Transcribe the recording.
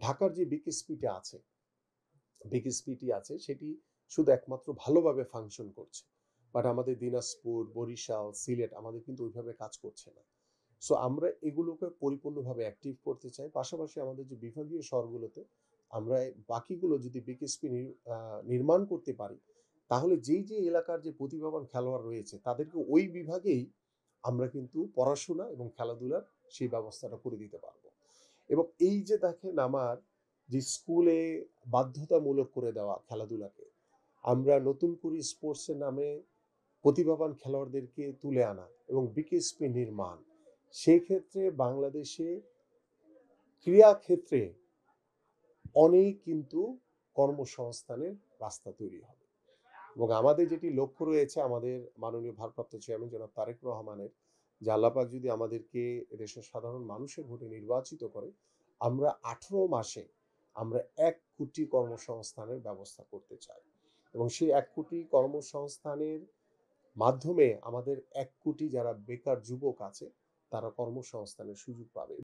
ঢাকার যে বিকেএসপিটি আছে সেটি শুধু একমাত্র ভালোভাবে ফাংশন করছে, বাট আমাদের দিনাজপুর, বরিশাল, সিলেট আমাদের কিন্তু ওইভাবে কাজ করছে না। সো আমরা এগুলোকে পরিপূর্ণভাবে অ্যাক্টিভ করতে চাই। পাশাপাশি আমাদের যে বিভাগীয় শহরগুলোতে আমরা বাকিগুলো যদি বিকেএসপি নির্মাণ করতে পারি, তাহলে যেই যে এলাকার যে প্রতিভাবান খেলোয়াড় রয়েছে তাদেরকে ওই বিভাগেই আমরা কিন্তু পড়াশোনা এবং খেলাধুলার সেই ব্যবস্থাটা করে দিতে পারবো। এবং এই যে দেখেন আমার যে স্কুলে বাধ্যতামূলক করে দেওয়া খেলাধুলাকে, আমরা নতুন করে স্পোর্টসের নামে প্রতিভাবান খেলোয়াড়দেরকে তুলে আনা এবং বিকেএসপি নির্মাণ, সেই ক্ষেত্রে বাংলাদেশে ক্রীড়া ক্ষেত্রে অনেক কিন্তু কর্মসংস্থানের রাস্তা তৈরি হবে। এবং আমাদের যেটি লক্ষ্য রয়েছে আমাদের মাননীয় ভারপ্রাপ্ত চেয়ারম্যান জনাব তারেক রহমানের, যে আল্লাপাক যদি আমাদেরকে এদেশের সাধারণ মানুষের ভোটে নির্বাচিত করে, আমরা 18 মাসে আমরা 1 কোটি কর্মসংস্থানের ব্যবস্থা করতে চাই। এবং সেই 1 কোটি কর্মসংস্থানের মাধ্যমে আমাদের 1 কোটি যারা বেকার যুবক আছে তারা কর্মসংস্থানের সুযোগ পাবে।